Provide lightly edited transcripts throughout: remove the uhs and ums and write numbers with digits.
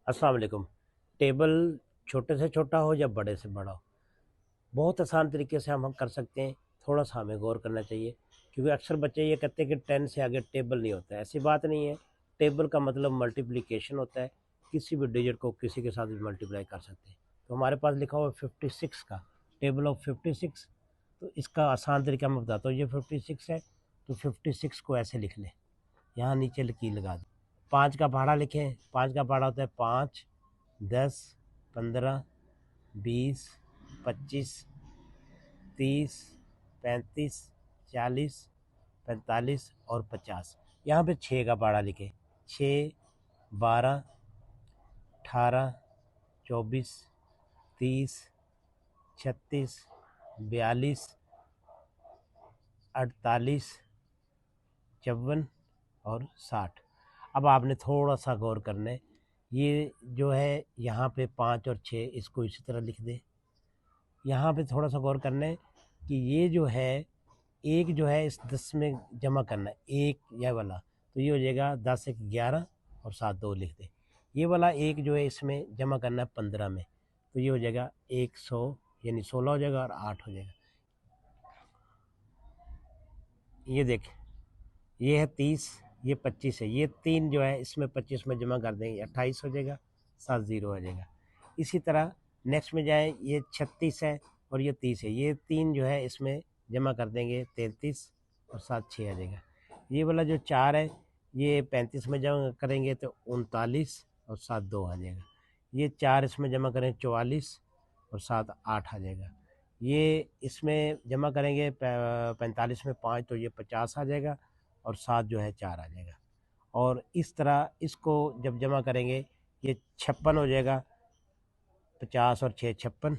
अस्सलाम वालेकुम। टेबल छोटे से छोटा हो या बड़े से बड़ा हो, बहुत आसान तरीके से हम कर सकते हैं। थोड़ा सा हमें गौर करना चाहिए, क्योंकि अक्सर बच्चे ये कहते हैं कि 10 से आगे टेबल नहीं होता है। ऐसी बात नहीं है। टेबल का मतलब मल्टीप्लिकेशन होता है। किसी भी डिजिट को किसी के साथ भी मल्टीप्लाई कर सकते हैं। तो हमारे पास लिखा हुआ है 56 का, टेबल ऑफ 56। तो इसका आसान तरीका मैं बताता हूँ। ये 56 है, तो 56 को ऐसे लिख लें, यहाँ नीचे लकीर लगा दें। 5 का पहाड़ा लिखें। 5 का पहाड़ा होता है 5, 10, 15, 20, 25, 30, 35, 40, 45 और 50। यहाँ पे 6 का पहाड़ा लिखें। 6, 12, 18, 24, 30, 36, 42, 48, 54 और 60। अब आपने थोड़ा सा गौर करना है। ये जो है यहाँ पे 5 और 6, इसको इसी तरह लिख दे। यहाँ पे थोड़ा सा गौर करना है कि ये जो है एक जो है इस 10 में जमा करना है, एक यह वाला, तो ये हो जाएगा 10 एक 11 और 7 2 लिख दे। ये वाला एक जो है इसमें जमा करना है 15 में, तो ये हो जाएगा 100, यानी 16 हो जाएगा और 8 हो जाएगा। ये देख, ये है 30, ये 25 है। ये 3 जो है इसमें 25 में जमा कर देंगे, 28 हो जाएगा, 7 0 हो जाएगा। इसी तरह नेक्स्ट में जाए, ये 36 है और ये 30 है। ये 3 जो है इसमें जमा कर देंगे, 33 और 7 6 आ जाएगा। ये वाला जो 4 है, ये 35 में जमा करेंगे तो 39 और 7 2 आ जाएगा। ये 4 इसमें जमा करें 44 और 7 8 आ जाएगा। ये इसमें जमा करेंगे 45 में 5, तो ये 50 आ जाएगा और 7 जो है 4 आ जाएगा। और इस तरह इसको जब जमा करेंगे, ये 56 हो जाएगा। 50 और 6 56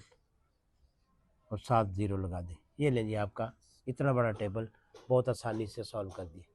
और 7 0 लगा दें। ये लीजिए, आपका इतना बड़ा टेबल बहुत आसानी से सॉल्व कर दिया।